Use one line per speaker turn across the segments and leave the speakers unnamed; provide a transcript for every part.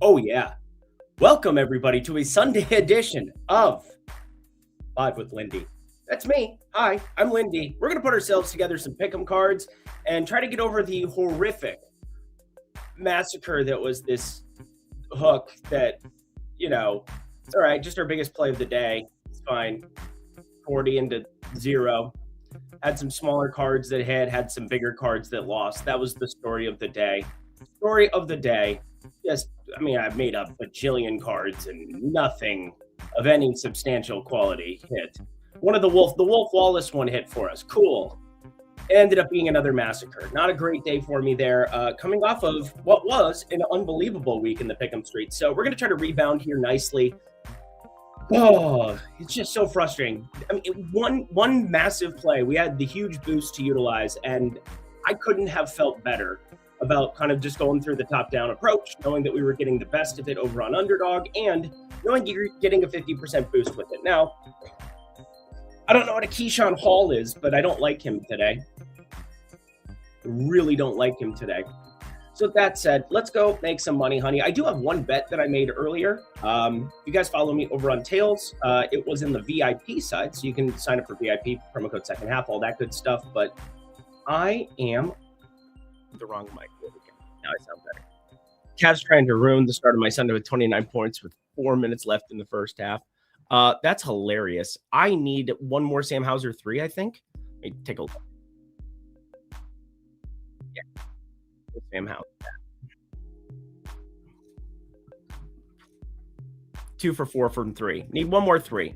Oh, yeah. Welcome, everybody, to a Sunday edition of Live with Lindy. That's me. Hi, I'm Lindy. We're going to put ourselves together some pick'em cards and try to get over the horrific massacre that was this hook that, it's all right. Just our biggest play of the day. It's fine. 40 into 0. Had some smaller cards that had some bigger cards that lost. That was the story of the day. Story of the day. Yes, I've made up a bajillion cards and nothing of any substantial quality hit. One of the Wolf Wallace one hit for us. Cool. It ended up being another massacre. Not a great day for me there. Coming off of what was an unbelievable week in the Pick'em Street. So we're going to try to rebound here nicely. Oh, it's just so frustrating. One massive play. We had the huge boost to utilize, and I couldn't have felt better about kind of just going through the top-down approach, knowing that we were getting the best of it over on Underdog, and knowing you're getting a 50% boost with it. Now, I don't know what a Keyshawn Hall is, but I don't like him today. Really don't like him today. So with that said, let's go make some money, honey. I do have one bet that I made earlier. You guys follow me over on Tails. It was in the VIP side, so you can sign up for VIP, promo code second half, all that good stuff. But I am the wrong mic. Now I sound better. Cavs trying to ruin the start of my Sunday with 29 points with 4 minutes left in the first half. That's hilarious. I need one more Sam Hauser 3, I think. Let me take a look. Yeah. Sam Hauser. 2 for 4 from 3. Need one more 3.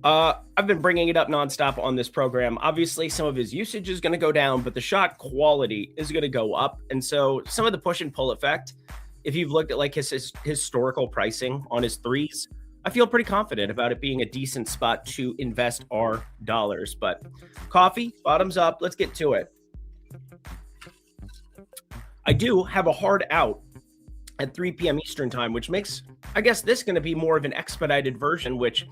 I've been bringing it up nonstop on this program. Obviously, some of his usage is going to go down, but the shot quality is going to go up. And so some of the push and pull effect, if you've looked at like his historical pricing on his threes, I feel pretty confident about it being a decent spot to invest our dollars. But coffee, bottoms up. Let's get to it. I do have a hard out at 3 p.m. Eastern time, which makes, I guess, this going to be more of an expedited version, which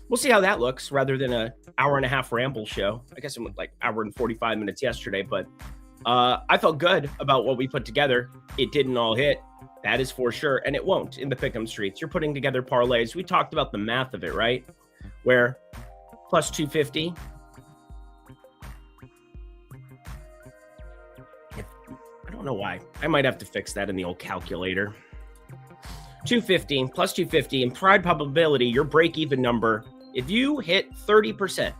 we'll see how that looks rather than an hour and a half ramble show. I guess it went like hour and 45 minutes yesterday, but I felt good about what we put together. It didn't all hit. That is for sure. And it won't in the Pick'em Streets. You're putting together parlays. We talked about the math of it, right? Where plus 250. I don't know why. I might have to fix that in the old calculator. 250 plus 250 and pride probability, your break-even number. If you hit 30%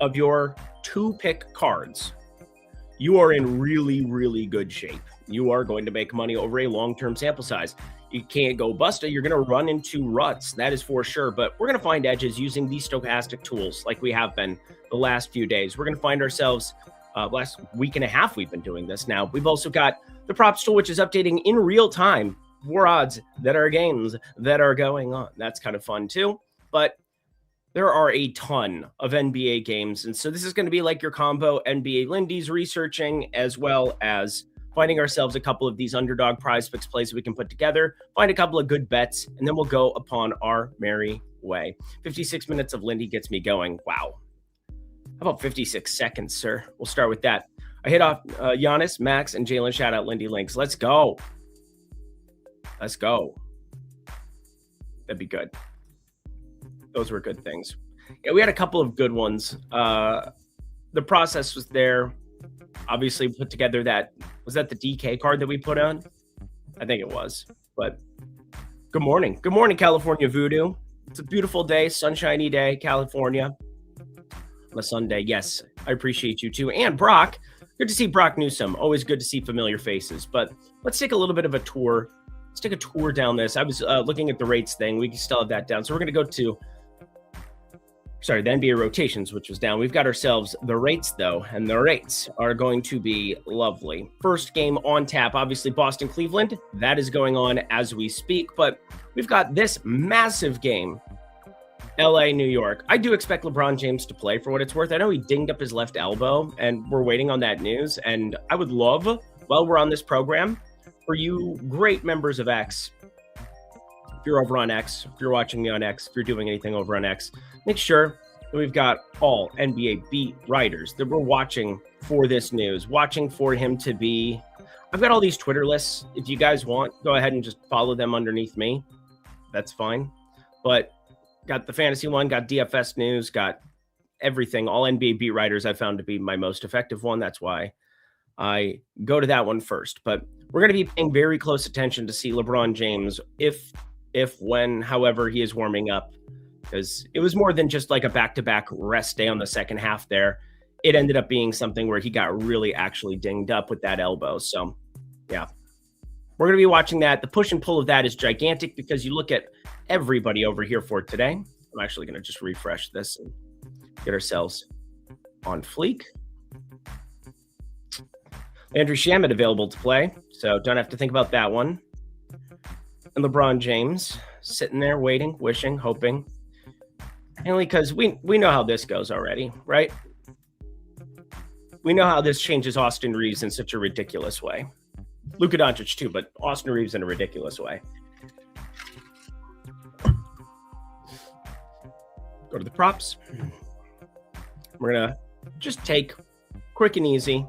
of your 2-pick cards, you are in really, really good shape. You are going to make money over a long-term sample size. You can't go busta. You're going to run into ruts. That is for sure. But we're going to find edges using these stochastic tools like we have been the last few days. We're going to find ourselves last week and a half we've been doing this now. We've also got the props tool, which is updating in real time for odds that are games that are going on. That's kind of fun too. But there are a ton of NBA games. And so this is going to be like your combo NBA Lindy's researching, as well as finding ourselves a couple of these Underdog PrizePicks plays we can put together, find a couple of good bets, and then we'll go upon our merry way. 56 minutes of Lindy gets me going. Wow. How about 56 seconds, sir? We'll start with that. I hit off Giannis, Max, and Jalen. Shout out Lindy Links. Let's go. Let's go. That'd be good. Those were good things. Yeah, we had a couple of good ones. The process was there. Obviously, we put together that. Was that the DK card that we put on? I think it was. But good morning. Good morning, California Voodoo. It's a beautiful day, sunshiny day, California. On a Sunday. Yes, I appreciate you too. And Brock. Good to see Brock Newsom. Always good to see familiar faces. But let's take a little bit of a tour. Let's take a tour down this. I was looking at the rates thing. We can still have that down. So we're going to go to, the NBA rotations, which was down. We've got ourselves the rates, though, and the rates are going to be lovely. First game on tap, obviously Boston, Cleveland. That is going on as we speak. But we've got this massive game, LA, New York. I do expect LeBron James to play for what it's worth. I know he dinged up his left elbow, and we're waiting on that news. And I would love, while we're on this program, for you great members of X, if you're over on X, if you're watching me on X, if you're doing anything over on X, make sure that we've got all NBA beat writers that we're watching for this news, watching for him to be. I've got all these Twitter lists. If you guys want, go ahead and just follow them underneath me. That's fine. But got the fantasy one, got DFS news, got everything. All NBA beat writers I found to be my most effective one. That's why I go to that one first. But we're going to be paying very close attention to see LeBron James if, when, however he is warming up. Because it was more than just like a back-to-back rest day on the second half there. It ended up being something where he got really actually dinged up with that elbow. So, yeah. We're going to be watching that. The push and pull of that is gigantic because you look at everybody over here for today. I'm actually going to just refresh this and get ourselves on fleek. Andrew Shamet available to play, so don't have to think about that one. And LeBron James sitting there waiting, wishing, hoping. Mainly because we know how this goes already, right? We know how this changes Austin Reeves in such a ridiculous way. Luka Doncic too, but Austin Reeves in a ridiculous way. Go to the props. We're going to just take quick and easy.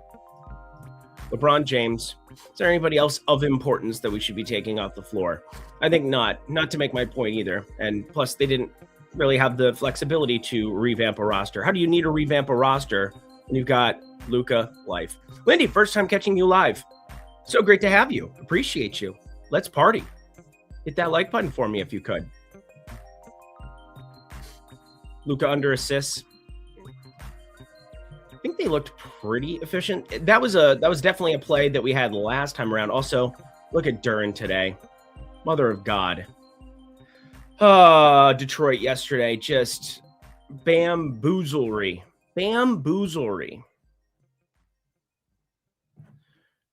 LeBron James. Is there anybody else of importance that we should be taking off the floor? I think not. Not to make my point either. And plus, they didn't really have the flexibility to revamp a roster. How do you need to revamp a roster when you've got Luka life? Lindy, first time catching you live. So great to have you. Appreciate you. Let's party. Hit that like button for me if you could. Luka under assists. I think they looked pretty efficient. That was definitely a play that we had last time around. Also, look at Duren today. Mother of God. Detroit yesterday, just bamboozlery. Bamboozlery.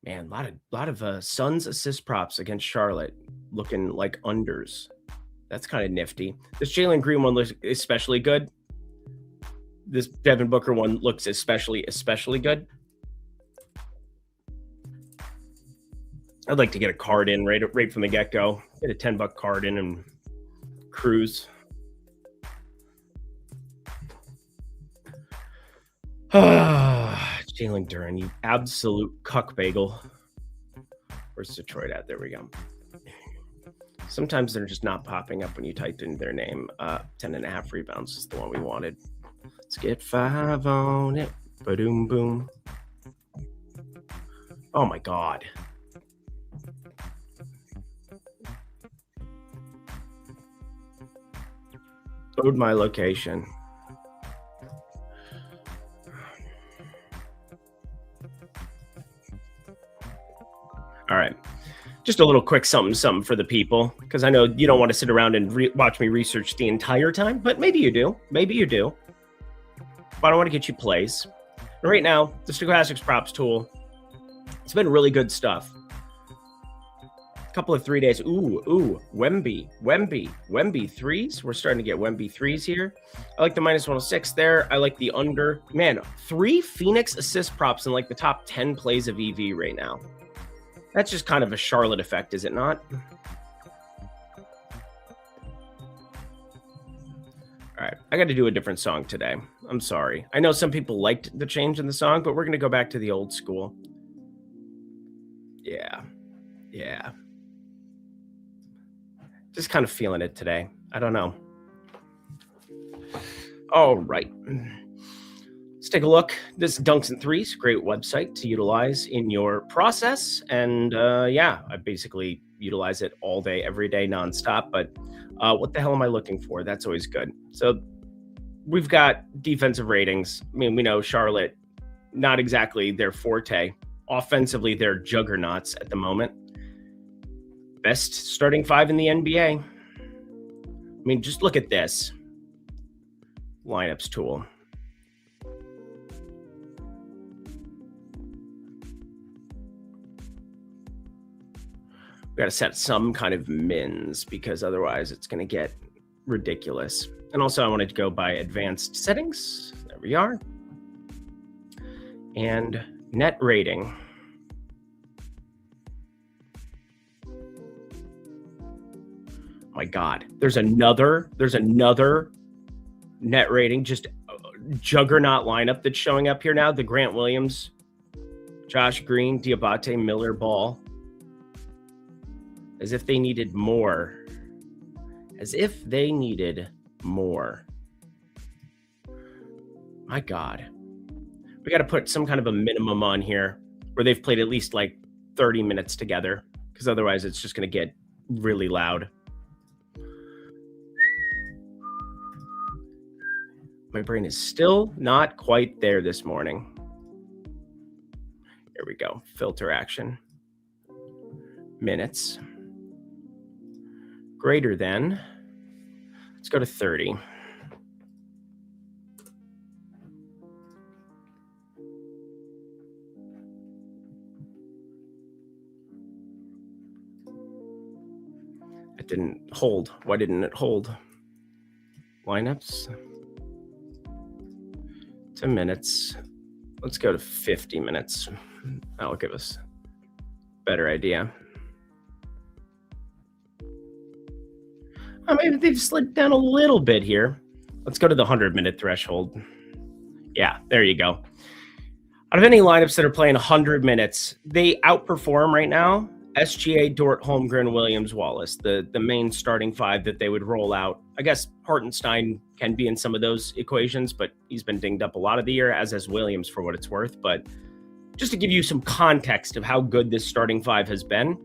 Man, a lot of Suns assist props against Charlotte looking like unders. That's kind of nifty. This Jalen Green one looks especially good. This Devin Booker one looks especially good. I'd like to get a card in right from the get-go. Get a $10 card in and cruise. Jalen Duren, you absolute cuck bagel. Where's Detroit at? There we go. Sometimes they're just not popping up when you typed in their name. 10.5 rebounds is the one we wanted. Let's get 5 on it. Ba-doom boom. Oh my God. Load my location. All right. Just a little quick something for the people, because I know you don't want to sit around and watch me research the entire time, but maybe you do. Maybe you do. But I want to get you plays. And right now, the Stochastics props tool, it's been really good stuff. A couple of 3 days. Ooh, Wemby threes. We're starting to get Wemby threes here. I like the -106 there. I like the under. Man, 3 Phoenix assist props in like the top 10 plays of EV right now. That's just kind of a Charlotte effect, is it not? All right, I got to do a different song today. I'm sorry. I know some people liked the change in the song, but we're going to go back to the old school. Yeah. Just kind of feeling it today. I don't know. All right. Let's take a look. This Dunks and Threes, great website to utilize in your process. And yeah, I basically utilize it all day, every day, nonstop. But what the hell am I looking for? That's always good. So we've got defensive ratings. I mean, we know Charlotte, not exactly their forte. Offensively, they're juggernauts at the moment. Best starting 5 in the NBA. I mean, just look at this. Lineups tool. We got to set some kind of mins because otherwise it's going to get ridiculous. And also I wanted to go by advanced settings. There we are. And net rating. Oh my God, there's another net rating, just juggernaut lineup that's showing up here now. The Grant Williams, Josh Green, Diabate, Miller, Ball. As if they needed more. As if they needed more. My God. We got to put some kind of a minimum on here where they've played at least like 30 minutes together, because otherwise it's just going to get really loud. My brain is still not quite there this morning. Here we go. Filter action. Minutes. Greater than. Let's go to 30. It didn't hold. Why didn't it hold? Lineups. To minutes. Let's go to 50 minutes. That'll give us a better idea. Maybe they've slid down a little bit here. Let's go to the 100-minute threshold. Yeah, there you go. Out of any lineups that are playing 100 minutes, they outperform right now SGA, Dort, Holmgren, Williams, Wallace, the main starting five that they would roll out. I guess Hartenstein can be in some of those equations, but he's been dinged up a lot of the year, as has Williams for what it's worth. But just to give you some context of how good this starting five has been,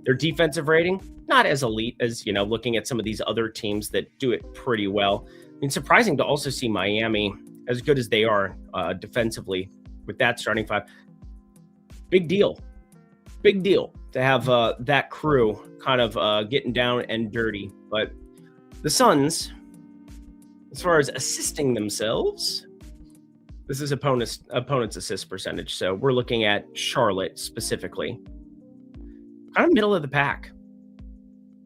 their defensive rating, not as elite as, looking at some of these other teams that do it pretty well. I mean, surprising to also see Miami, as good as they are defensively with that starting five. Big deal. Big deal to have that crew kind of getting down and dirty. But the Suns, as far as assisting themselves, this is opponent's assist percentage. So we're looking at Charlotte specifically. Kind of middle of the pack.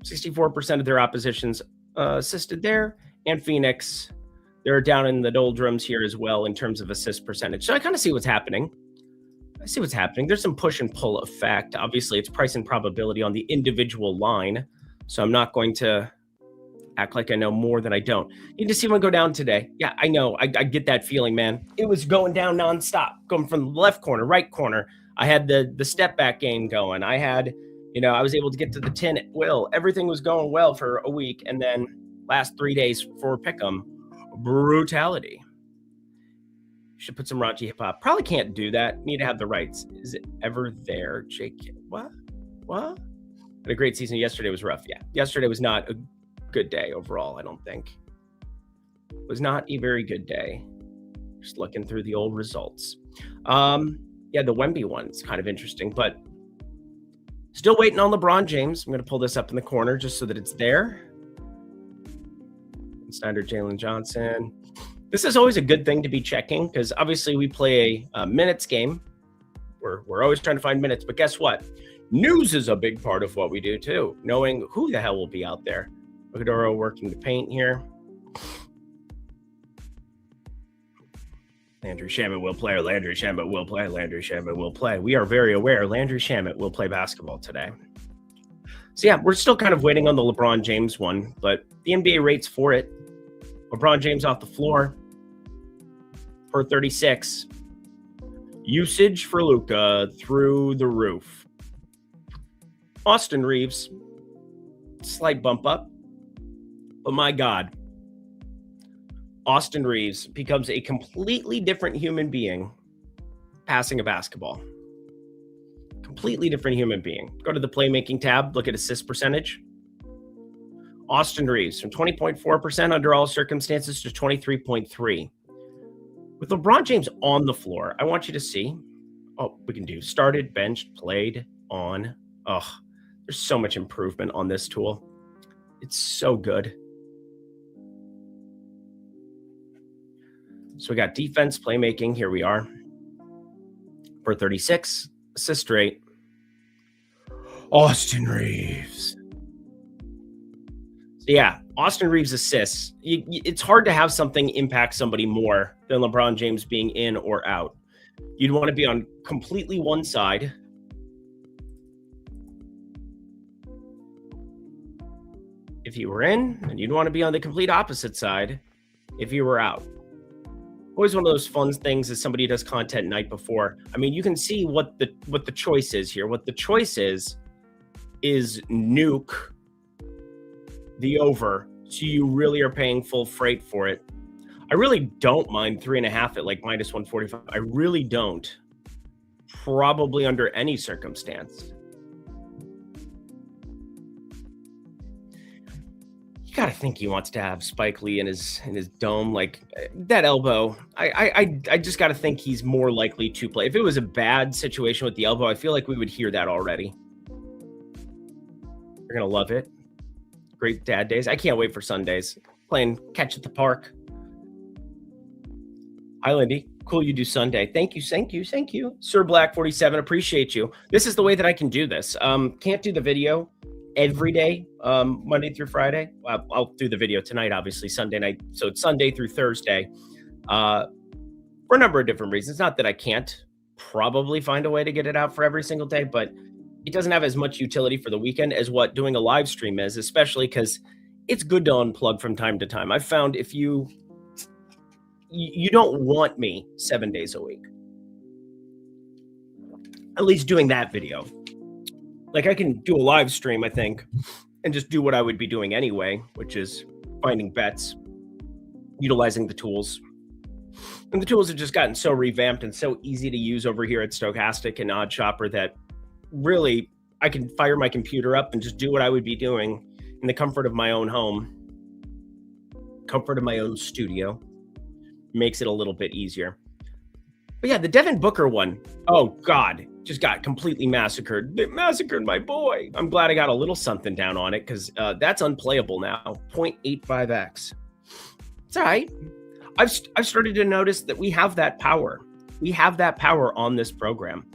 64% of their oppositions assisted there. And Phoenix, they're down in the doldrums here as well in terms of assist percentage. So I kind of see what's happening. There's some push and pull effect. Obviously, it's price and probability on the individual line. So I'm not going to act like I know more than I don't. Need to see one go down today. Yeah, I know. I get that feeling, man. It was going down nonstop, going from the left corner, right corner. I had the step back game going. I had, I was able to get to the 10 at will. Everything was going well for a week. And then last 3 days for Pick'em, brutality. Should put some raunchy hip hop. Probably can't do that. Need to have the rights. Is it ever there, Jake? What? Had a great season. Yesterday was rough. Yeah. Yesterday was not a good day overall, I don't think. It was not a very good day. Just looking through the old results. Yeah, the Wemby one's kind of interesting, but still waiting on LeBron James. I'm going to pull this up in the corner just so that it's there. Snyder, Jalen Johnson. This is always a good thing to be checking because obviously we play a minutes game. We're always trying to find minutes, but guess what? News is a big part of what we do too. Knowing who the hell will be out there. Lucadoro working the paint here. Landry Shamet will play. Landry Shamet will play. Landry Shamet will play. We are very aware Landry Shamet will play basketball today. So yeah, we're still kind of waiting on the LeBron James one, but the NBA rates for it. LeBron James off the floor per 36. Usage for Luka through the roof. Austin Reeves, slight bump up. But my God, Austin Reeves becomes a completely different human being passing a basketball. Completely different human being. Go to the playmaking tab, look at assist percentage. Austin Reeves from 20.4% under all circumstances to 23.3%. With LeBron James on the floor, I want you to see, we can do started, benched, played, on. There's so much improvement on this tool. It's so good. So we got defense, playmaking. Here we are. For 36, assist rate. Austin Reeves. So yeah, Austin Reeves assists. It's hard to have something impact somebody more than LeBron James being in or out. You'd want to be on completely one side. If you were in, and you'd want to be on the complete opposite side if you were out. always one of those fun things as somebody who does content night before. I mean, you can see what the choice is here. What the choice is nuke the over, so you really are paying full freight for it. I really don't mind 3.5 at like minus 145. I really don't. Probably under any circumstance. You got to think he wants to have Spike Lee in his dome, like that elbow. I just got to think he's more likely to play. If it was a bad situation with the elbow, I feel like we would hear that already. You're gonna love it. Great dad days. I can't wait for Sundays. Playing catch at the park. Hi, Lindy. Cool you do Sunday. Thank you. Sir Black 47, appreciate you. This is the way that I can do this. Can't do the video every day, Monday through Friday. I'll do the video tonight, obviously, Sunday night. So it's Sunday through Thursday for a number of different reasons. Not that I can't probably find a way to get it out for every single day, but it doesn't have as much utility for the weekend as what doing a live stream is, especially because it's good to unplug from time to time. I've found if you don't want me 7 days a week, at least doing that video. Like I can do a live stream, I think, and just do what I would be doing anyway, which is finding bets, utilizing the tools. And the tools have just gotten so revamped and so easy to use over here at Stochastic and Odd Shopper that really I can fire my computer up and just do what I would be doing in the comfort of my own home, comfort of my own studio. Makes it a little bit easier. But yeah, the Devin Booker one, oh God, just got completely massacred. They massacred my boy. I'm glad I got a little something down on it because that's unplayable now. 0.85x. It's all right. I've started to notice that we have that power. We have that power on this program.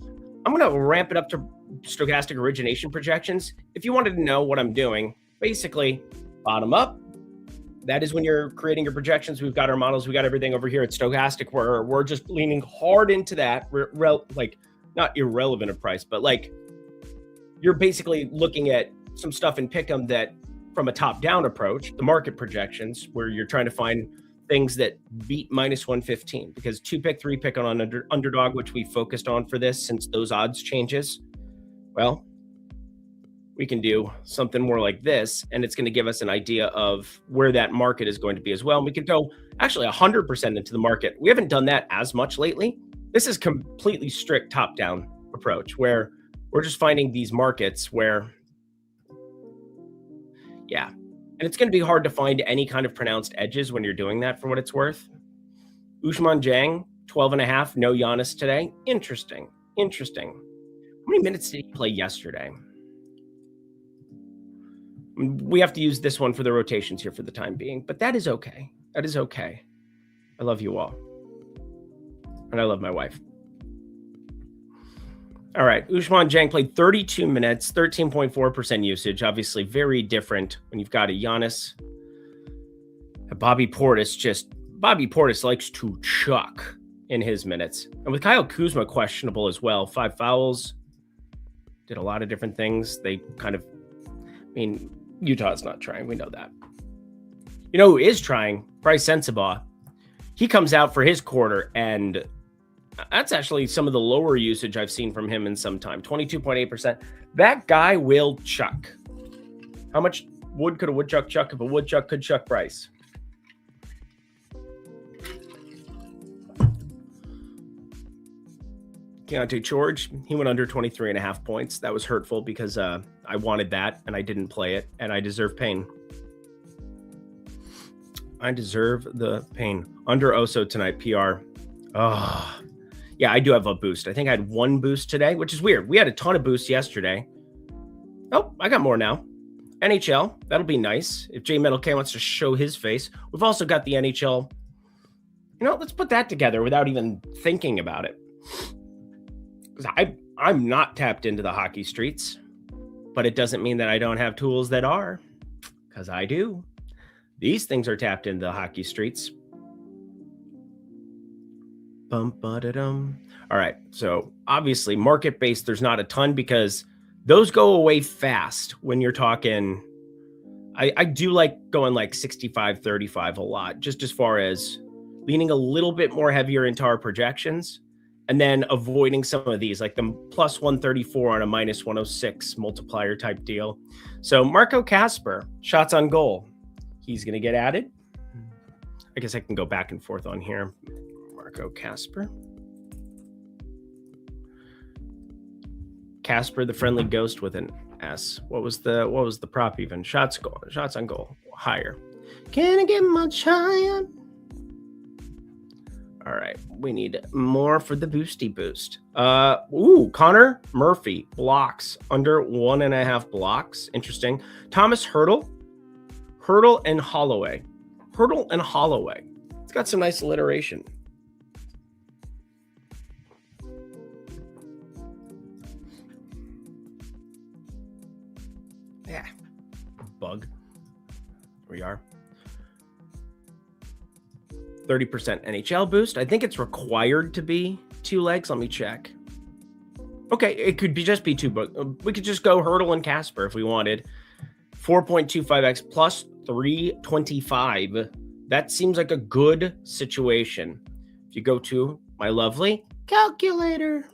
I'm going to ramp it up to stochastic origination projections. If you wanted to know what I'm doing, basically bottom up. That is when you're creating your projections. We've got our models. We got everything over here at Stochastic where we're just leaning hard into that. Like not irrelevant of price, but like you're basically looking at some stuff in Pick'em that from a top-down approach, the market projections, where you're trying to find things that beat minus 115 because 2-pick, 3-pick on Underdog, which we focused on for this since those odds changes. Well, we can do something more like this, and it's going to give us an idea of where that market is going to be as well. And we can go actually 100% into the market. We haven't done that as much lately. This is completely strict top-down approach where we're just finding these markets where, yeah. And it's going to be hard to find any kind of pronounced edges when you're doing that for what it's worth. Ousmane Dieng, 12.5, no Giannis today. Interesting. How many minutes did he play yesterday? We have to use this one for the rotations here for the time being, but that is okay. I love you all. And I love my wife. All right. Ousmane Dieng played 32 minutes, 13.4% usage. Obviously very different when you've got a Giannis. Bobby Portis likes to chuck in his minutes. And with Kyle Kuzma questionable as well, 5 fouls, did a lot of different things. They kind of, Utah's not trying. We know that. You know who is trying? Bryce Sensabaugh. He comes out for his quarter, and that's actually some of the lower usage I've seen from him in some time. 22.8%. That guy will chuck. How much wood could a woodchuck chuck if a woodchuck could chuck Bryce? Keontae George, he went under 23.5 points. That was hurtful because I wanted that and I didn't play it, and I deserve pain. I deserve the pain. Under Oso tonight, PR. Oh, yeah, I do have a boost. I think I had 1 boost today, which is weird. We had a ton of boosts yesterday. Oh, I got more now. NHL, that'll be nice if J Metal K wants to show his face. We've also got the NHL. Let's put that together without even thinking about it. I'm not tapped into the hockey streets, but it doesn't mean that I don't have tools that are, because I do. These things are tapped into the hockey streets. Bum-ba-da-dum. All right, so obviously market-based, there's not a ton because those go away fast when you're talking. I do like going like 65-35 a lot, just as far as leaning a little bit more heavier into our projections, and then avoiding some of these, like the plus 134 on a minus 106 multiplier type deal. So Marco Casper, shots on goal. He's going to get added. I guess I can go back and forth on here. Marco Casper. Casper, the friendly ghost with an S. What was the prop even? Shots on goal. Higher. Can I get much higher? All right, we need more for the boosty boost. Connor Murphy, blocks under 1.5 blocks. Interesting. Thomas Hurdle and Holloway. It's got some nice alliteration. Yeah, bug. Here we are. 30% NHL boost. I think it's required to be 2 legs. Let me check. Okay, it could just be 2, but we could just go Hurdle and Casper if we wanted. 4.25x plus 325. That seems like a good situation. If you go to my lovely calculator,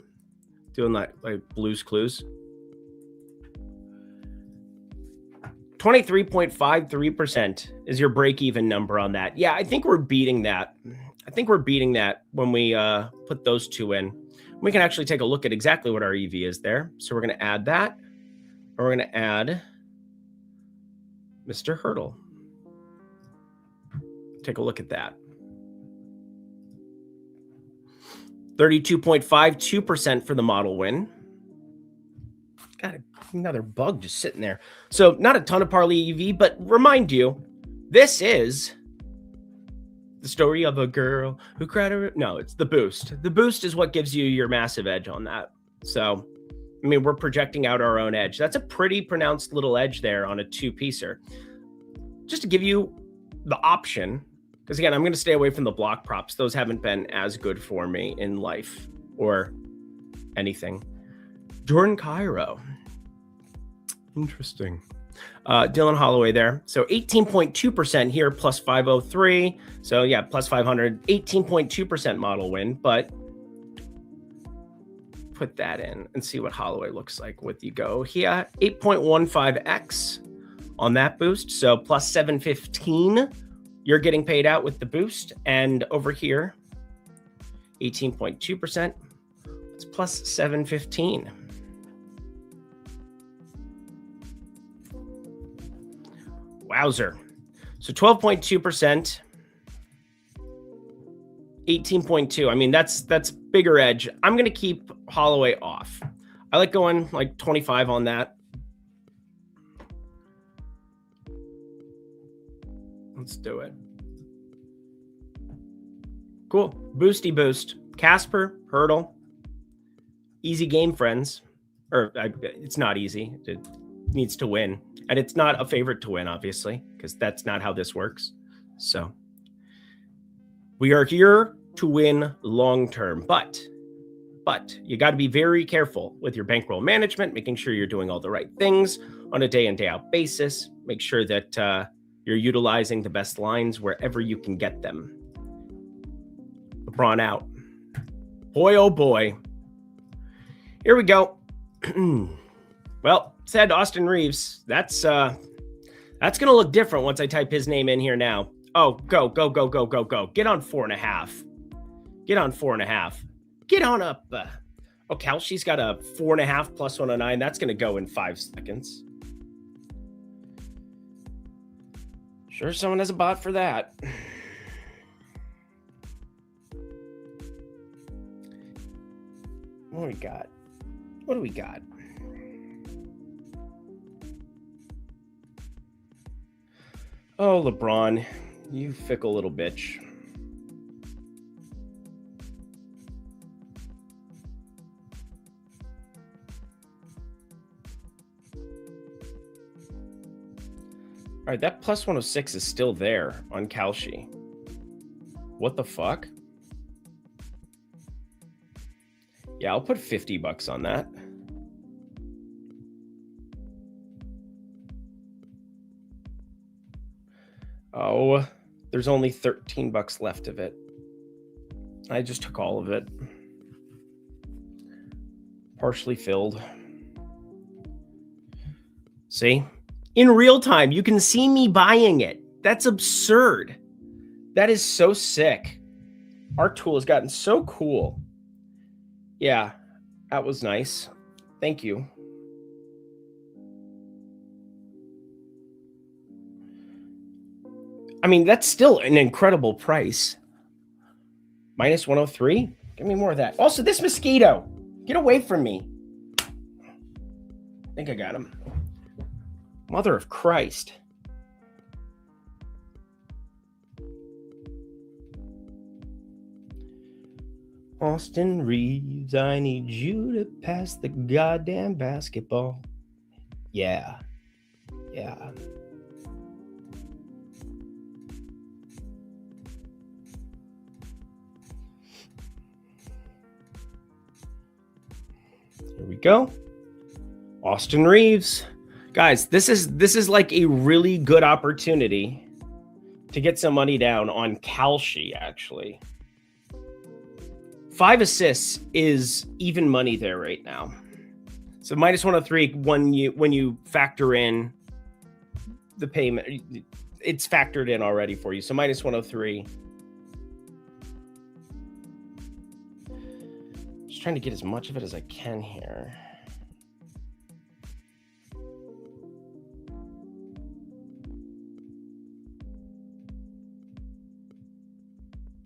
doing like Blue's Clues. 23.53% is your break-even number on that. Yeah, I think we're beating that. When we put those 2 in. We can actually take a look at exactly what our EV is there. So we're going to add that. And we're going to add Mr. Hurdle. Take a look at that. 32.52% for the model win. Got another bug just sitting there. So not a ton of parlay EV, but remind you, this is the story of a girl who cried. No, it's the boost. The boost is what gives you your massive edge on that. So, I mean, we're projecting out our own edge. That's a pretty pronounced little edge there on a 2-piecer. Just to give you the option, because again, I'm going to stay away from the block props. Those haven't been as good for me in life or anything. Jordan Cairo. Interesting. Dylan Holloway there. So 18.2% here, plus 503. So yeah, plus 500, 18.2% model win, but put that in and see what Holloway looks like with you go. Yeah, 8.15x on that boost. So plus 715, you're getting paid out with the boost. And over here, 18.2%, it's plus 715. Wowzer. So 12.2%, 18.2. I mean, that's bigger edge. I'm going to keep Holloway off. I like going like 25 on that. Let's do it. Cool. Boosty boost. Casper, Hurdle. Easy game, friends. It's not easy. It needs to win. And it's not a favorite to win, obviously, because that's not how this works. So we are here to win long term, but you got to be very careful with your bankroll management, making sure you're doing all the right things on a day in, day out basis. Make sure that you're utilizing the best lines wherever you can get them. LeBron out. Boy, oh boy. Here we go. Well, said Austin Reeves. That's gonna look different once I type his name in here now. Oh, go. Get on 4.5. Get on 4.5. Get on up. Oh, Kalshi's got a 4.5 plus 109. That's gonna go in 5 seconds. Sure, someone has a bot for that. What do we got? Oh, LeBron, you fickle little bitch. All right, that plus 106 is still there on Kalshi. What the fuck? Yeah, I'll put $50 on that. Oh, there's only $13 left of it. I just took all of it. Partially filled. See? In real time, you can see me buying it. That's absurd. That is so sick. Our tool has gotten so cool. Yeah, that was nice. Thank you. I mean, that's still an incredible price. Minus 103? Give me more of that. Also, this mosquito. Get away from me. I think I got him. Mother of Christ. Austin Reeves, I need you to pass the goddamn basketball. Yeah. Yeah. Here we go. Austin Reeves. Guys, this is like a really good opportunity to get some money down on Kalshi, actually. 5 assists is even money there right now. So minus 103 when you factor in the payment, it's factored in already for you. So minus 103. Just trying to get as much of it as I can here.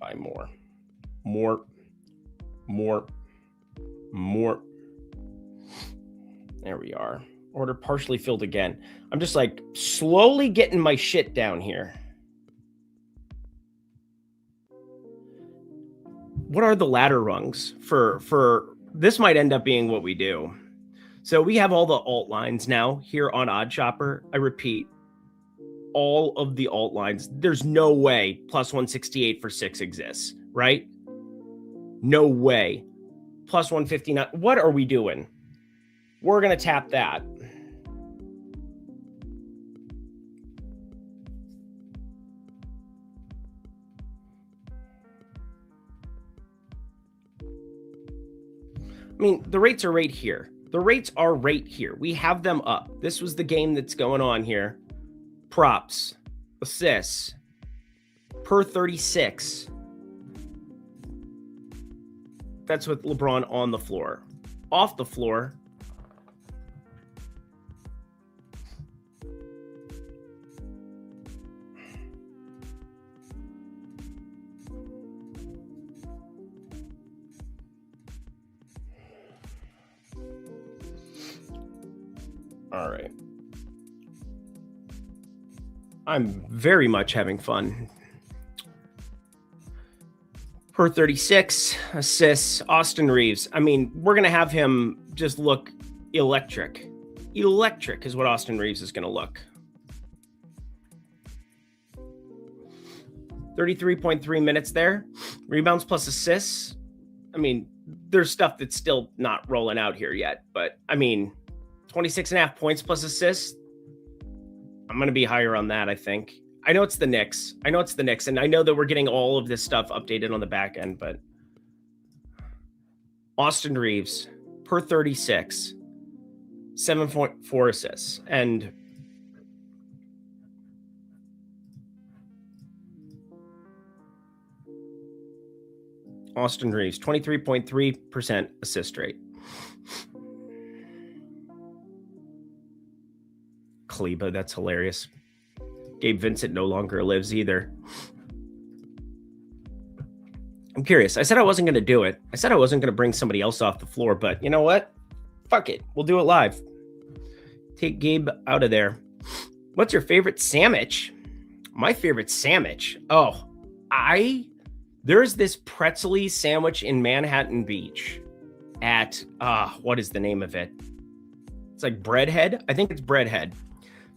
Buy more. There we are. Order partially filled again. I'm just like slowly getting my shit down here. What are the ladder rungs for this? Might end up being what we do. So we have all the alt lines now here on Odd Shopper. I repeat, all of the alt lines. There's no way plus 168 for 6 exists, right? No way. Plus 159. What are we doing? We're going to tap that. I mean, the rates are right here. The rates are right here. We have them up. This was the game that's going on here. Props, assists, per 36. That's with LeBron on the floor. Off the floor. All right. I'm very much having fun. Per 36 assists, Austin Reeves. I mean, we're going to have him just look electric. Electric is what Austin Reeves is going to look. 33.3 minutes there. Rebounds plus assists. I mean, there's stuff that's still not rolling out here yet. But, I mean, 26.5 points plus assists. I'm going to be higher on that, I think. I know it's the Knicks. And I know that we're getting all of this stuff updated on the back end, but Austin Reeves, per 36, 7.4 assists. And Austin Reeves, 23.3% assist rate. Kleba, that's hilarious. Gabe Vincent no longer lives either. I'm curious. I said I wasn't going to do it. I said I wasn't going to bring somebody else off the floor, but you know what? Fuck it. We'll do it live. Take Gabe out of there. What's your favorite sandwich? My favorite sandwich? Oh, there's this pretzely sandwich in Manhattan Beach at, what is the name of it? It's like Breadhead. I think it's Breadhead.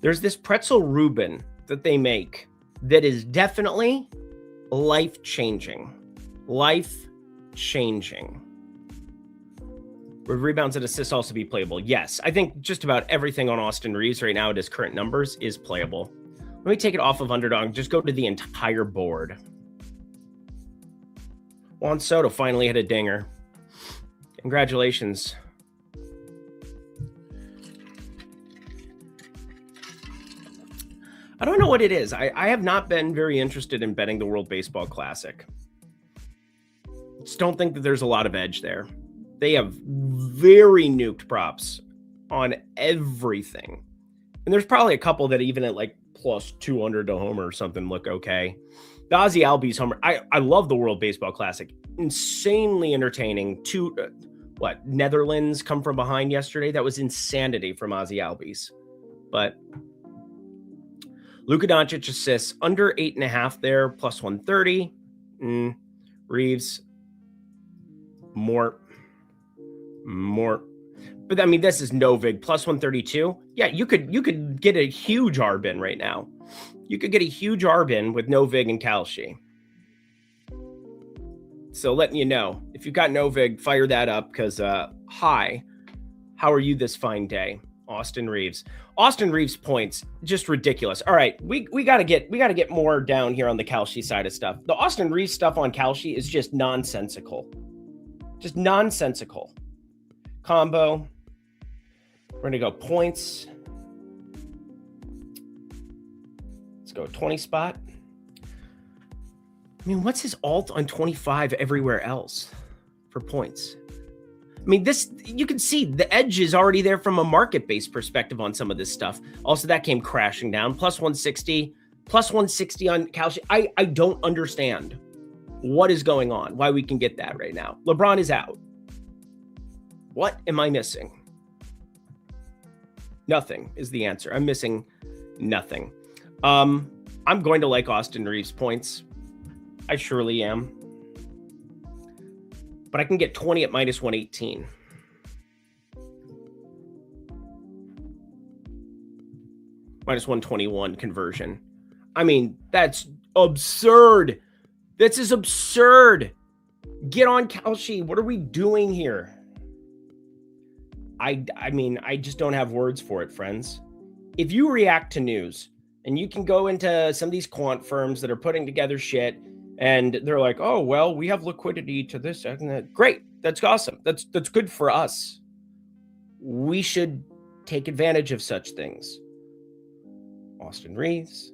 There's this pretzel Reuben that they make that is definitely life-changing. Life-changing. Would rebounds and assists also be playable? Yes. I think just about everything on Austin Reeves right now at his current numbers is playable. Let me take it off of Underdog. Just go to the entire board. Juan Soto finally hit a dinger. Congratulations. I don't know what it is. I have not been very interested in betting the World Baseball Classic. Just don't think that there's a lot of edge there. They have very nuked props on everything. And there's probably a couple that even at like plus 200 to homer or something look okay. The Ozzie Albies homer. I love the World Baseball Classic. Insanely entertaining. Netherlands come from behind yesterday? That was insanity from Ozzie Albies. But Luka Doncic assists under 8.5 there, plus 130. Reeves, more. But I mean, this is Novig plus 132. Yeah, you could get a huge arbin right now. You could get a huge arbin with Novig and Kalshi. So letting you know, if you've got Novig, fire that up because hi, how are you this fine day? Austin Reeves points, just ridiculous. All right, we gotta get more down here on the Kalshi side of stuff. The Austin Reeves stuff on Kalshi is just nonsensical. Just nonsensical. Combo. We're gonna go points. Let's go 20 spot. I mean, what's his alt on 25 everywhere else for points? I mean, this, you can see the edge is already there from a market-based perspective on some of this stuff. Also, that came crashing down. Plus 160 on Kalshi. I don't understand what is going on, why we can get that right now. LeBron is out. What am I missing? Nothing is the answer. I'm missing nothing. I'm going to like Austin Reeves points. I surely am. But I can get 20 at minus 118. Minus 121 conversion. I mean, that's absurd. This is absurd. Get on Kalshi. What are we doing here? I mean, I just don't have words for it, friends. If you react to news and you can go into some of these quant firms that are putting together shit and they're like, oh, well, we have liquidity to this and that. Great. That's awesome. That's good for us. We should take advantage of such things. Austin Reeves.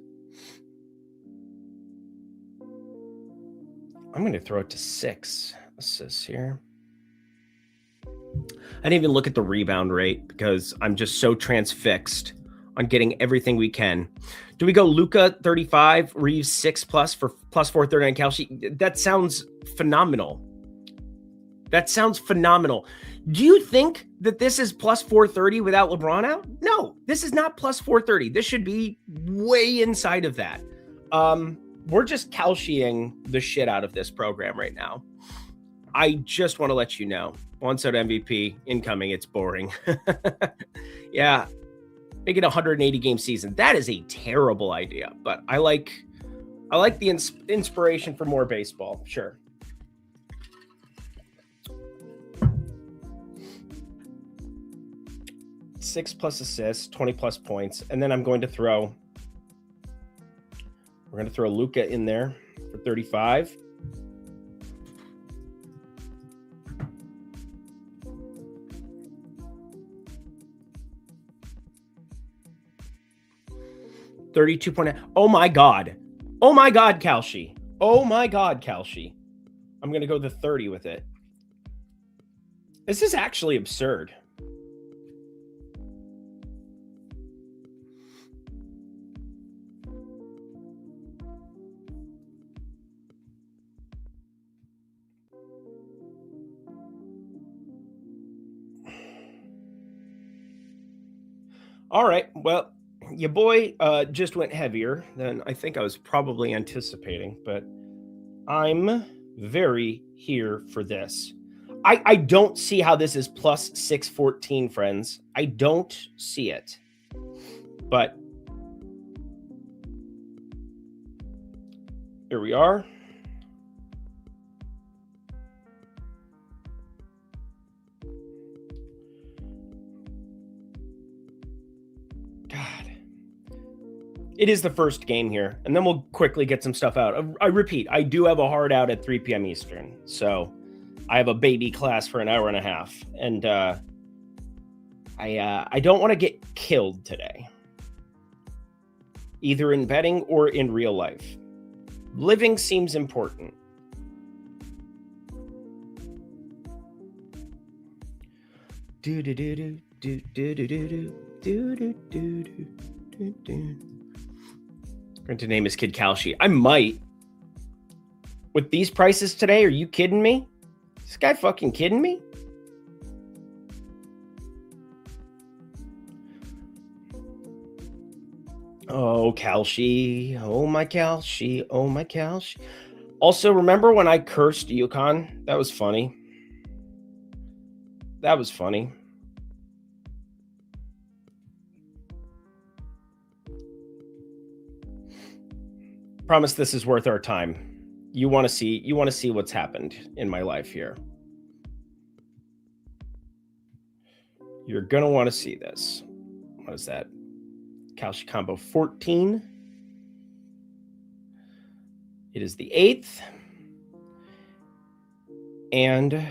I'm going to throw it to 6 assists here. I didn't even look at the rebound rate because I'm just so transfixed on getting everything we can. Do we go Luka 35, Reeves 6+ for plus 430 on Kalshi? That sounds phenomenal. That sounds phenomenal. Do you think that this is plus 430 without LeBron out? No, this is not plus 430. This should be way inside of that. We're just Kalshiing the shit out of this program right now. I just want to let you know. One set MVP incoming. It's boring. Yeah. Make it a 180 game season. That is a terrible idea, but I like the inspiration for more baseball. Sure. Six plus assists, 20 plus points. And then we're going to throw Luka in there for 35. Oh my God. Oh my God, Kalshi. Oh my God, Kalshi. I'm going to go the 30 with it. This is actually absurd. All right. Well, your boy just went heavier than I think I was probably anticipating, but I'm very here for this. I don't see how this is plus 614, friends. I don't see it. But here we are. God. It is the first game here, and then we'll quickly get some stuff out. I repeat, I do have a hard out at 3 p.m. Eastern, so I have a baby class for an hour and a half, and I don't want to get killed today, either in betting or in real life. Living seems important. Do do do do do do do do do do do do do. Going to name his kid Kalshi. I might. With these prices today, are you kidding me? Is this guy fucking kidding me? Oh, Kalshi. Oh, my Kalshi. Oh, my Kalshi. Also, remember when I cursed UConn? That was funny. That was funny. Promise this is worth our time. You want to see what's happened in my life here. You're going to want to see this. What is that? Kalshi combo 14. It is the 8th. And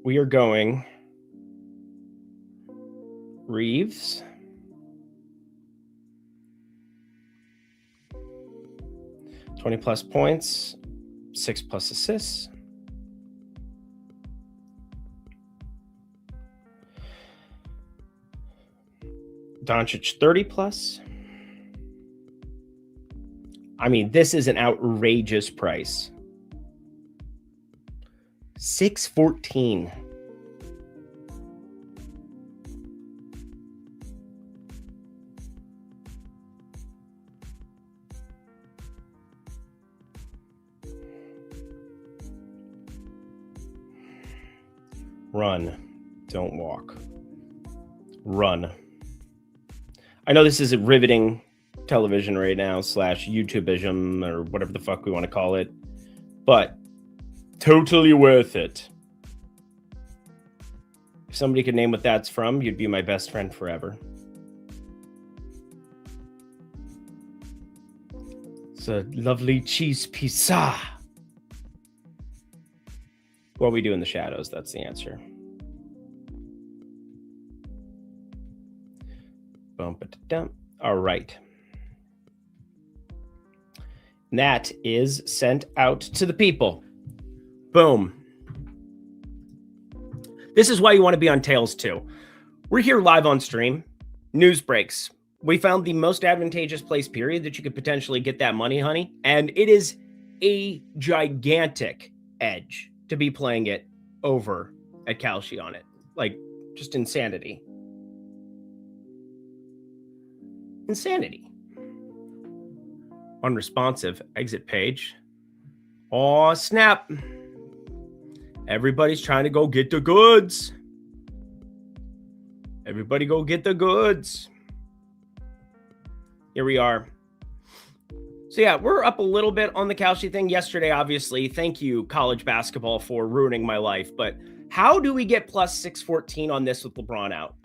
we are going Reeves. 20 plus points, 6 plus assists. Doncic 30 plus. I mean, this is an outrageous price. 614. Run. Don't walk. Run. I know this is a riveting television right now / YouTubeism or whatever the fuck we want to call it, but totally worth it. If somebody could name what that's from, you'd be my best friend forever. It's a lovely cheese pizza. What we do in the shadows, that's the answer. Bump-a-dump. All right. And that is sent out to the people. Boom. This is why you want to be on Tails too. We're here live on stream. News breaks. We found the most advantageous place, period, that you could potentially get that money, honey. And it is a gigantic edge to be playing it over at Kalshi on it. Like, just insanity. Insanity. Unresponsive exit page. Oh, snap. Everybody's trying to go get the goods. Everybody go get the goods. Here we are. So yeah, we're up a little bit on the Kalshi thing yesterday, obviously. Thank you, college basketball, for ruining my life. But how do we get plus 614 on this with LeBron out?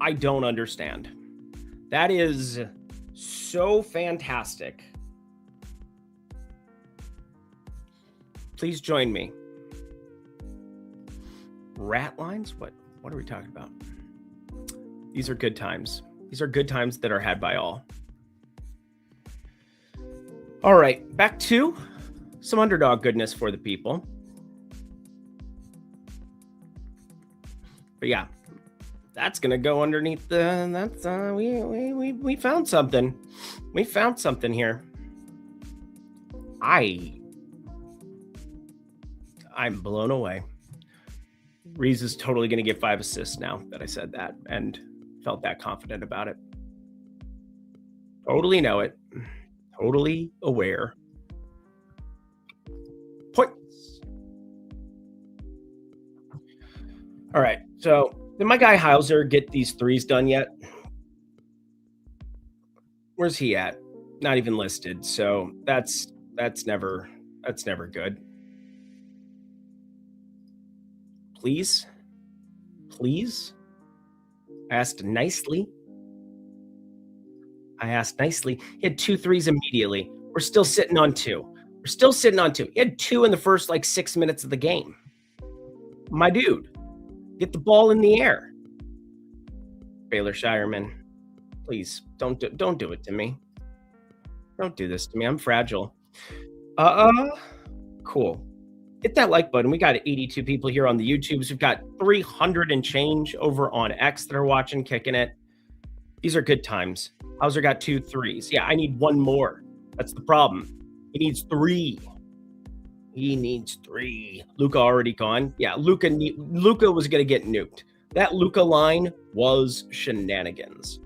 I don't understand. That is so fantastic. Please join me. Rat lines? What are we talking about? These are good times. These are good times that are had by all. All right, back to some underdog goodness for the people. But yeah, that's gonna go underneath the. That's we found something. We found something here. I'm blown away. Reeves is totally gonna get 5 assists now that I said that and felt that confident about it. Totally know it. Totally aware. Points. All right. So did my guy Hauser get these threes done yet? Where's he at? Not even listed. So that's never good. Please. I asked nicely. He had 2 threes immediately. We're still sitting on 2. He had 2 in the first, 6 minutes of the game. My dude, get the ball in the air. Baylor Shireman, please, don't do it to me. Don't do this to me. I'm fragile. Cool. Hit that like button. We got 82 people here on the YouTubes. We've got 300 and change over on X that are watching, kicking it. These are good times. Hauser got 2 threes. Yeah, I need 1 more. That's the problem. He needs 3. Luka already gone. Yeah, Luka was going to get nuked. That Luka line was shenanigans.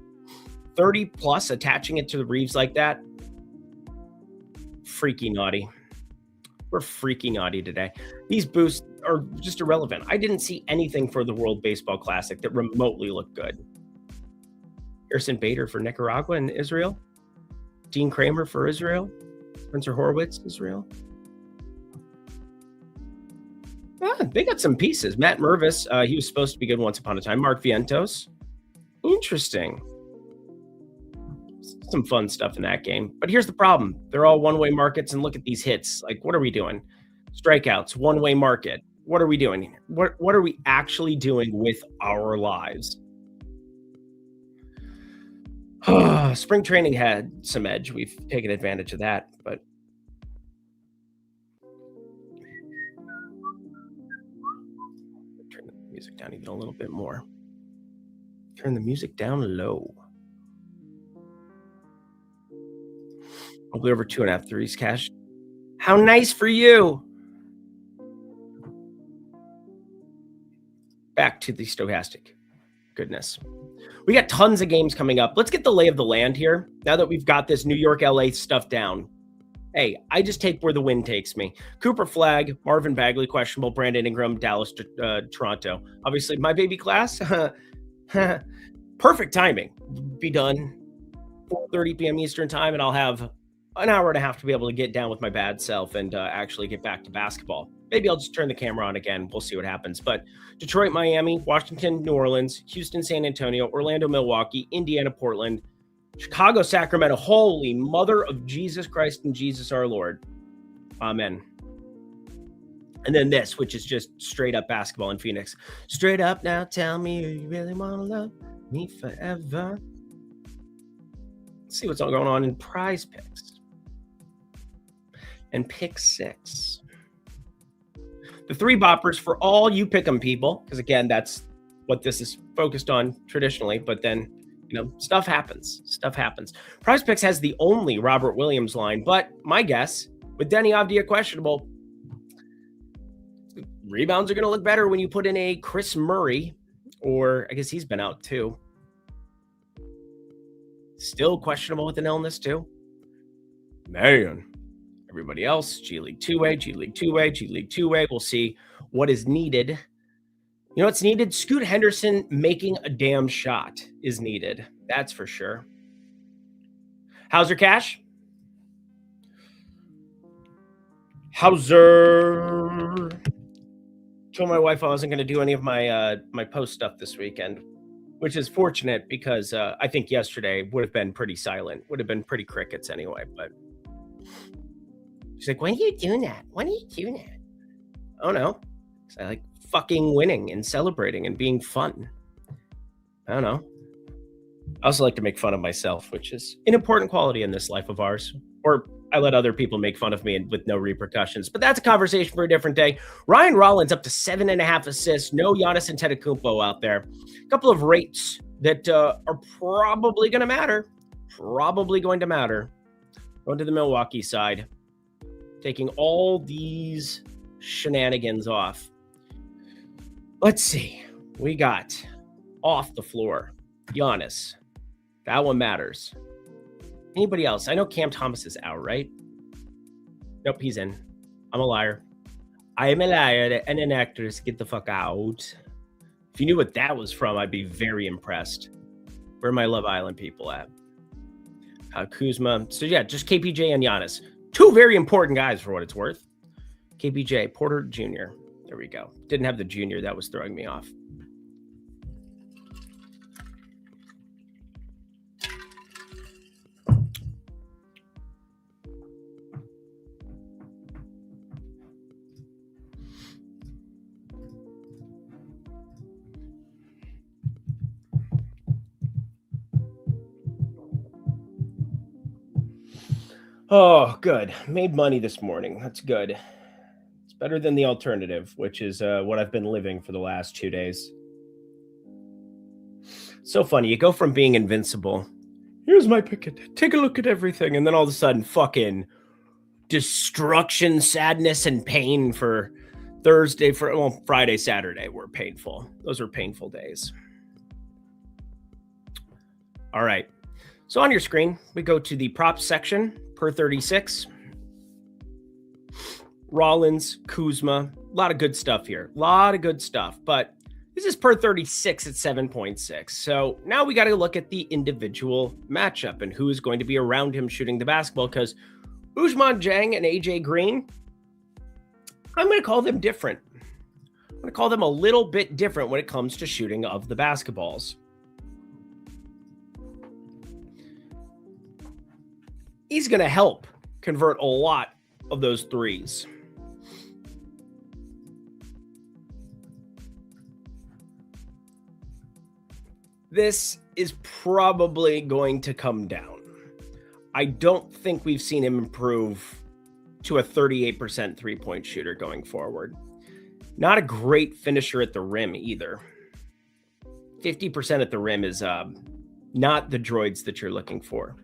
30 plus attaching it to the Reeves like that. Freaky naughty. We're freaky naughty today. These boosts are just irrelevant. I didn't see anything for the World Baseball Classic that remotely looked good. Harrison Bader for Nicaragua and Israel. Dean Kramer for Israel. Spencer Horwitz, Israel. They got some pieces. Matt Mervis, he was supposed to be good once upon a time. Mark Vientos. Interesting. Some fun stuff in that game. But here's the problem. They're all one-way markets, and look at these hits. What are we doing? Strikeouts, one-way market. What are we doing here? What are we actually doing with our lives? Spring training had some edge. We've taken advantage of that, but turn the music down even a little bit more. Turn the music down low. Probably over 2.5 threes cash. How nice for you. Back to the stochastic. Goodness. We got tons of games coming up. Let's get the lay of the land here. Now that we've got this New York, LA stuff down. Hey, I just take where the wind takes me. Cooper Flagg, Marvin Bagley, questionable. Brandon Ingram, Dallas, Toronto. Obviously, my baby class. Perfect timing. Be done 4:30 p.m. Eastern time, and I'll have an hour and a half to be able to get down with my bad self and actually get back to basketball. Maybe I'll just turn the camera on again. We'll see what happens. But Detroit, Miami, Washington, New Orleans, Houston, San Antonio, Orlando, Milwaukee, Indiana, Portland, Chicago, Sacramento. Holy mother of Jesus Christ and Jesus our Lord. Amen. And then this, which is just straight up basketball in Phoenix. Straight up now, tell me you really want to love me forever. Let's see what's all going on in PrizePicks. And pick 6. The 3 boppers for all you pick'em people, because again, that's what this is focused on traditionally, but then, stuff happens. PrizePicks has the only Robert Williams line, but my guess, with Denny Avdia questionable, rebounds are going to look better when you put in a Chris Murray, or I guess he's been out too. Still questionable with an illness too. Man. Everybody else, G League 2A, G League 2A, G League 2A. We'll see what is needed. You know what's needed? Scoot Henderson making a damn shot is needed. That's for sure. Hauser cash? Hauser. Told my wife I wasn't going to do any of my my post stuff this weekend, which is fortunate because I think yesterday would have been pretty silent. Would have been pretty crickets anyway, but she's like, when are you doing that? Oh, no. I like fucking winning and celebrating and being fun. I don't know. I also like to make fun of myself, which is an important quality in this life of ours. Or I let other people make fun of me with no repercussions. But that's a conversation for a different day. Ryan Rollins up to 7.5 assists. No Giannis Antetokounmpo out there. A couple of rates that are probably going to matter. Going to the Milwaukee side. Taking all these shenanigans off. Let's see. We got off the floor. Giannis. That one matters. Anybody else? I know Cam Thomas is out, right? Nope, he's in. I'm a liar. I am a liar and an actress. Get the fuck out. If you knew what that was from, I'd be very impressed. Where are my Love Island people at? Kuzma. So yeah, just KPJ and Giannis. 2 very important guys for what it's worth. KPJ, Porter Jr. There we go. Didn't have the junior. That was throwing me off. Oh, good. Made money this morning. That's good. It's better than the alternative, which is what I've been living for the last 2 days. So funny. You go from being invincible. Here's my picket. Take a look at everything. And then all of a sudden, fucking destruction, sadness, and pain for Friday, Saturday were painful. Those were painful days. All right. So on your screen, we go to the props section, per 36. Rollins, Kuzma, a lot of good stuff here. A lot of good stuff. But this is per 36 at 7.6. So now we got to look at the individual matchup and who is going to be around him shooting the basketball, because Ousmane Dieng and AJ Green, I'm going to call them different. I'm going to call them a little bit different when it comes to shooting of the basketballs. He's going to help convert a lot of those threes. This is probably going to come down. I don't think we've seen him improve to a 38% three-point shooter going forward. Not a great finisher at the rim either. 50% at the rim is not the droids that you're looking for.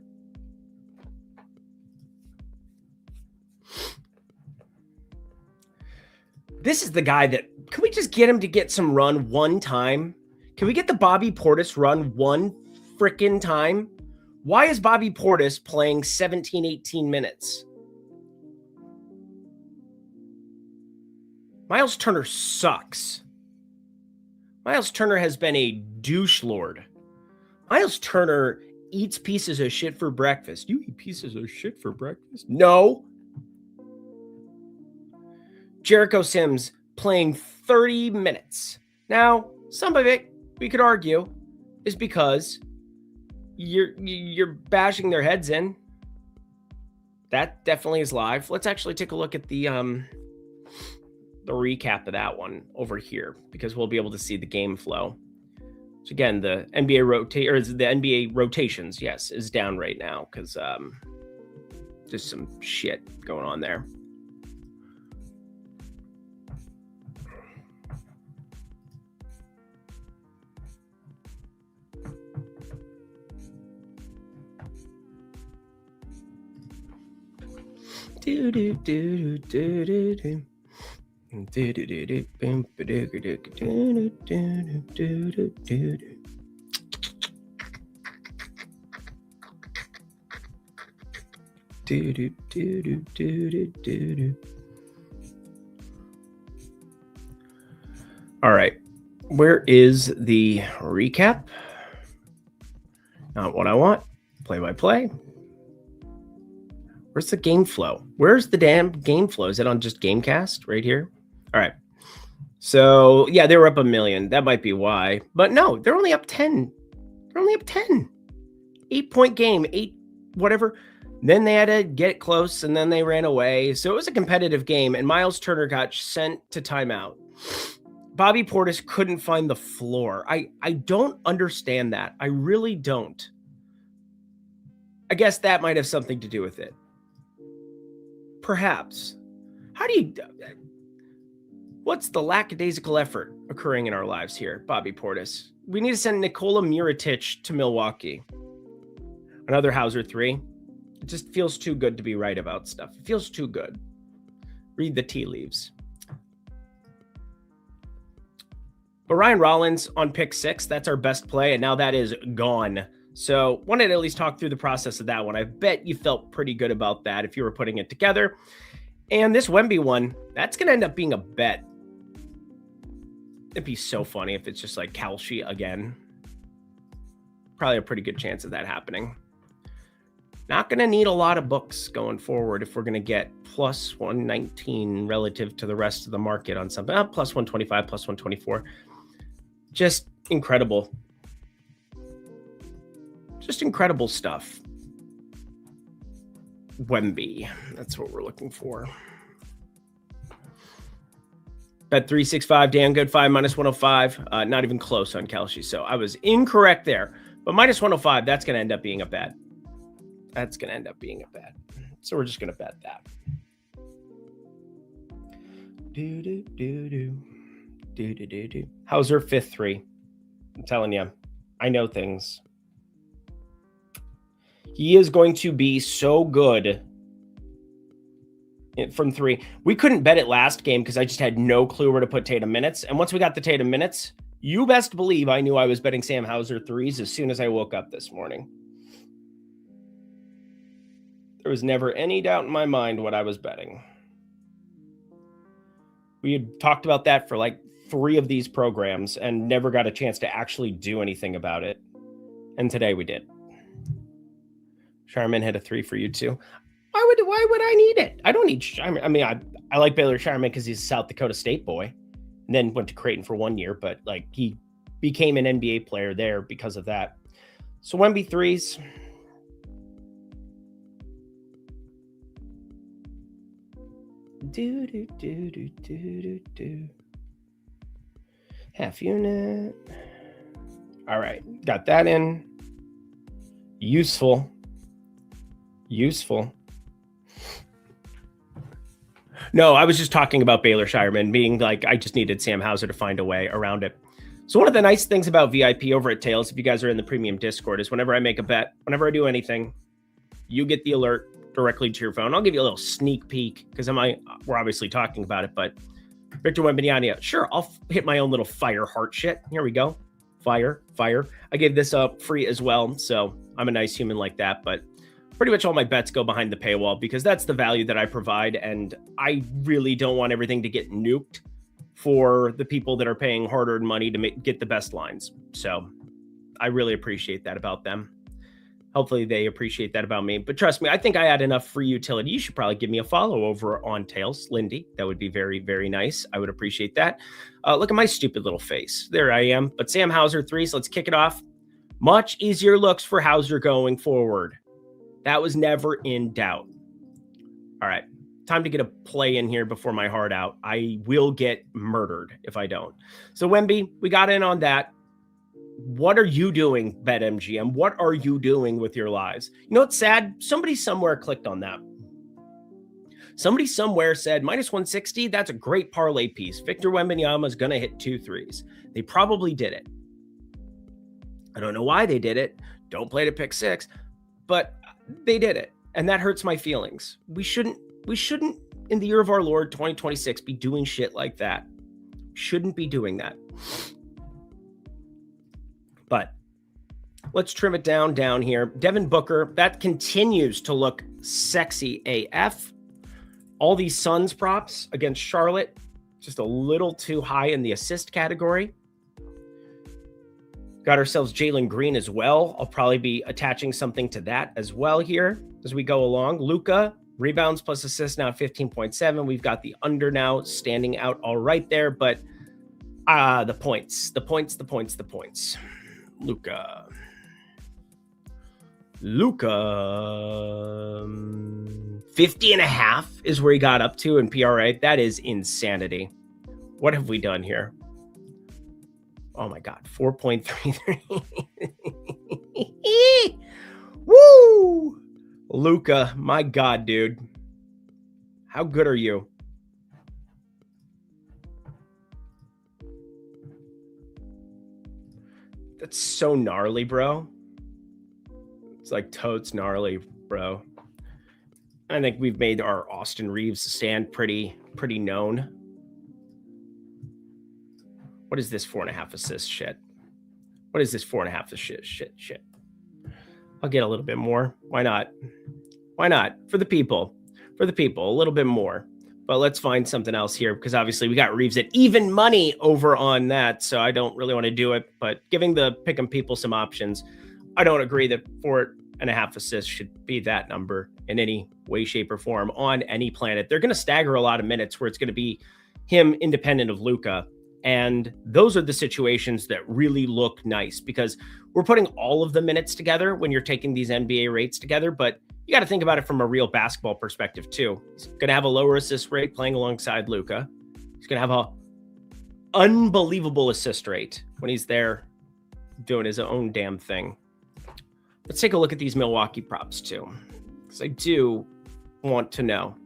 This is the guy that, can we just get him to get some run one time? Can we get the Bobby Portis run one frickin' time? Why is Bobby Portis playing 17, 18 minutes? Miles Turner sucks. Miles Turner has been a douche lord. Miles Turner eats pieces of shit for breakfast. You eat pieces of shit for breakfast? No. Jericho Sims playing 30 minutes. Now, some of it, we could argue, is because you're bashing their heads in. That definitely is live. Let's actually take a look at the recap of that one over here, because we'll be able to see the game flow. So again, the NBA rotations, yes, is down right now because just some shit going on there. Do do do do do do. Do do do do boom do do do do do do do. Do do do do do do do. All right, where is the recap? Not what I want. Play by play. Where's the game flow? Where's the damn game flow? Is it on just Gamecast right here? All right. So, yeah, they were up 1 million. That might be why. But no, they're only up 10. They're only up 10. 8-point game, 8 whatever. Then they had to get close, and then they ran away. So it was a competitive game, and Miles Turner got sent to timeout. Bobby Portis couldn't find the floor. I don't understand that. I really don't. I guess that might have something to do with it. Perhaps. What's the lackadaisical effort occurring in our lives here, Bobby Portis? We need to send Nikola Mirotic to Milwaukee. Another Hauser 3. It just feels too good to be right about stuff. It feels too good. Read the tea leaves. But Ryan Rollins on pick 6, that's our best play, and now that is gone. So wanted to at least talk through the process of that one. I bet you felt pretty good about that if you were putting it together. And this Wemby one, that's going to end up being a bet. It'd be so funny if it's just like Kalshi again. Probably a pretty good chance of that happening. Not going to need a lot of books going forward if we're going to get plus 119 relative to the rest of the market on something. Plus 125, plus 124. Just incredible. Just incredible stuff. Wemby. That's what we're looking for. Bet 365, damn good 5, minus 105. Not even close on Kalshi. So I was incorrect there. But minus 105, that's going to end up being a bet. That's going to end up being a bet. So we're just going to bet that. Hauser, 5-3. I'm telling you, I know things. He is going to be so good from 3. We couldn't bet it last game because I just had no clue where to put Tatum minutes. And once we got the Tatum minutes, you best believe I knew I was betting Sam Hauser 3s as soon as I woke up this morning. There was never any doubt in my mind what I was betting. We had talked about that for like 3 of these programs and never got a chance to actually do anything about it. And today we did. Shireman hit a 3 for you too. Why would I need it? I don't need Shireman. I mean, I like Baylor Shireman because he's a South Dakota State boy, and then went to Creighton for 1 year, but like he became an NBA player there because of that. So Wemby 3s. Half unit. All right, got that in. Useful. No, I was just talking about Baylor Shireman being like, I just needed Sam Hauser to find a way around it. So one of the nice things about VIP over at Tails, if you guys are in the premium Discord, is whenever I make a bet, whenever I do anything, you get the alert directly to your phone. I'll give you a little sneak peek because we're obviously talking about it, but Victor Wembanyama, sure, I'll hit my own little fire heart shit. Here we go. Fire. I gave this up free as well, so I'm a nice human like that, but pretty much all my bets go behind the paywall because that's the value that I provide, and I really don't want everything to get nuked for the people that are paying hard-earned money to get the best lines. So I really appreciate that about them. Hopefully they appreciate that about me. But trust me, I think I add enough free utility. You should probably give me a follow over on Tails, Lindy. That would be very, very nice. I would appreciate that. Look at my stupid little face. There I am. But Sam Hauser 3s, let's kick it off. Much easier looks for Hauser going forward. That was never in doubt. All right. Time to get a play in here before my heart out. I will get murdered if I don't. So Wemby, we got in on that. What are you doing, BetMGM? What are you doing with your lives? You know what's sad? Somebody somewhere clicked on that. Somebody somewhere said, -160, that's a great parlay piece. Victor Wembanyama is going to hit 2 3s. They probably did it. I don't know why they did it. Don't play to pick 6, but they did it. And that hurts my feelings. We shouldn't, in the year of our Lord, 2026, be doing shit like that. Shouldn't be doing that. But let's trim it down here. Devin Booker, that continues to look sexy AF. All these Suns props against Charlotte, just a little too high in the assist category. Got ourselves Jalen Green as well. I'll probably be attaching something to that as well here as we go along. Luka, rebounds plus assists now 15.7. We've got the under now standing out all right there, but the points. Luka, 50.5 is where he got up to in PRA. That is insanity. What have we done here? Oh my God, 4.33. Woo! Luka, my God, dude. How good are you? That's so gnarly, bro. It's like totes gnarly, bro. I think we've made our Austin Reeves stand pretty known. What is this 4.5 assist shit? What is this 4.5 shit? I'll get a little bit more. Why not? For the people, a little bit more. But let's find something else here because obviously we got Reeves at even money over on that. So I don't really want to do it, but giving the pick'em people some options. I don't agree that 4.5 assists should be that number in any way, shape, or form on any planet. They're going to stagger a lot of minutes where it's going to be him independent of Luka. And those are the situations that really look nice because we're putting all of the minutes together when you're taking these NBA rates together. But you got to think about it from a real basketball perspective, too. He's going to have a lower assist rate playing alongside Luka. He's going to have an unbelievable assist rate when he's there doing his own damn thing. Let's take a look at these Milwaukee props, too, because I do want to know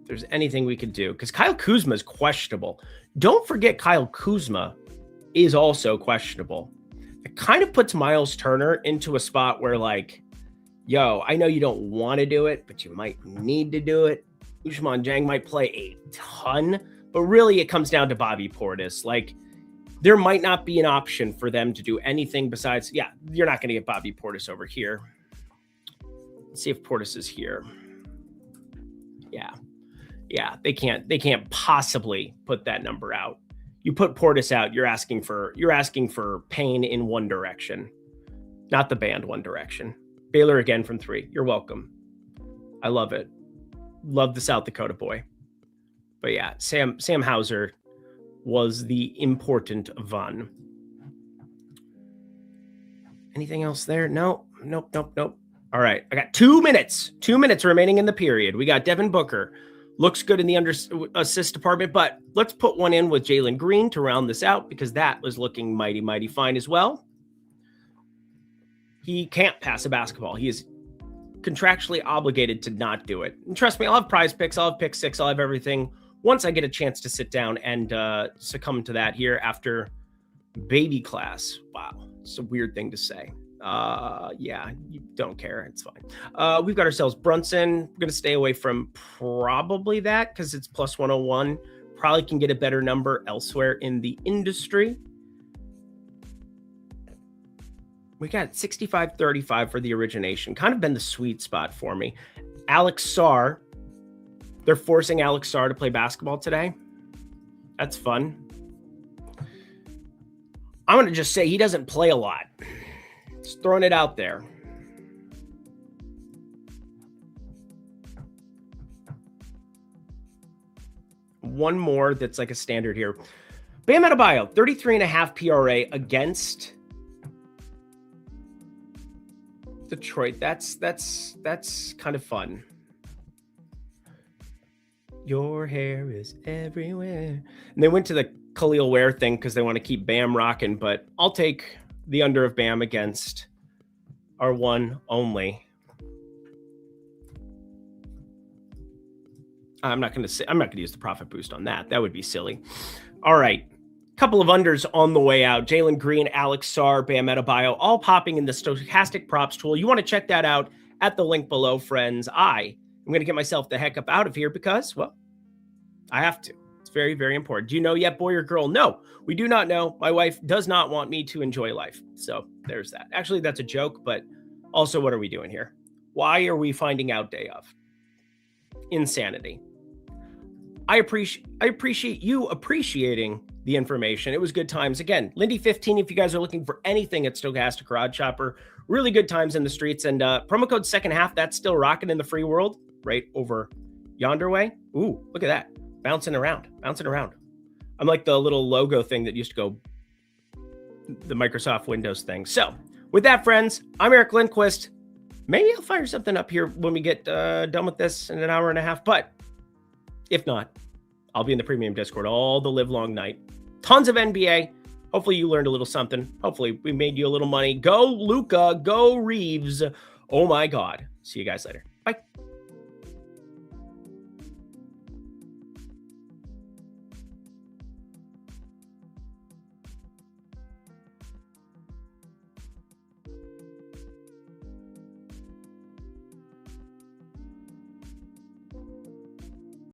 if there's anything we could do, because Kyle Kuzma is questionable. Don't forget Kyle Kuzma is also questionable. It kind of puts Miles Turner into a spot where, like, yo, I know you don't want to do it, but you might need to do it. Ousmane Dieng might play a ton, but really it comes down to Bobby Portis. Like, there might not be an option for them to do anything besides, yeah, you're not going to get Bobby Portis over here. Let's see if Portis is here. Yeah, they can't possibly put that number out. You put Portis out, you're asking for pain in one direction, not the band One Direction. Baylor again from 3. You're welcome. I love it. Love the South Dakota boy. But yeah, Sam Hauser was the important one. Anything else there? Nope. All right, I got 2 minutes. 2 minutes remaining in the period. We got Devin Booker. Looks good in the assist department, but let's put one in with Jalen Green to round this out, because that was looking mighty, mighty fine as well. He can't pass a basketball. He is contractually obligated to not do it. And trust me, I'll have PrizePicks, I'll have Pick 6, I'll have everything once I get a chance to sit down and succumb to that here after baby class. Wow, it's a weird thing to say. Yeah, you don't care. It's fine. We've got ourselves Brunson. We're going to stay away from probably that because it's plus 101. Probably can get a better number elsewhere in the industry. We got 65-35 for the origination. Kind of been the sweet spot for me. Alex Sarr. They're forcing Alex Sarr to play basketball today. That's fun. I'm going to just say he doesn't play a lot. Just throwing it out there. One more that's like a standard here. Bam Adebayo, 33.5 PRA against Detroit. That's kind of fun. Your hair is everywhere. And they went to the Khalil Ware thing because they want to keep Bam rocking, but I'll take the under of Bam against our one only. I'm not going to use the profit boost on that. That would be silly. All right. Couple of unders on the way out. Jalen Green, Alex Sarr, Bam Adebayo, all popping in the stochastic props tool. You want to check that out at the link below, friends. I'm going to get myself the heck up out of here because, well, I have to. It's very, very important. Do you know yet, boy or girl? No, we do not know. My wife does not want me to enjoy life. So there's that. Actually, that's a joke, but also what are we doing here? Why are we finding out day of? Insanity. I appreciate you appreciating the information. It was good times. Again, Lindy 15, if you guys are looking for anything at Stochastic Rod Shopper, really good times in the streets. And promo code second half, that's still rocking in the free world right over yonder way. Ooh, look at that. Bouncing around. I'm like the little logo thing that used to go, the Microsoft Windows thing. So with that, friends, I'm Eric Lindquist. Maybe I'll fire something up here when we get done with this in an hour and a half. But if not, I'll be in the premium Discord all the live long night. Tons of NBA. Hopefully you learned a little something. Hopefully we made you a little money. Go Luka, go Reeves. Oh my God. See you guys later. Bye.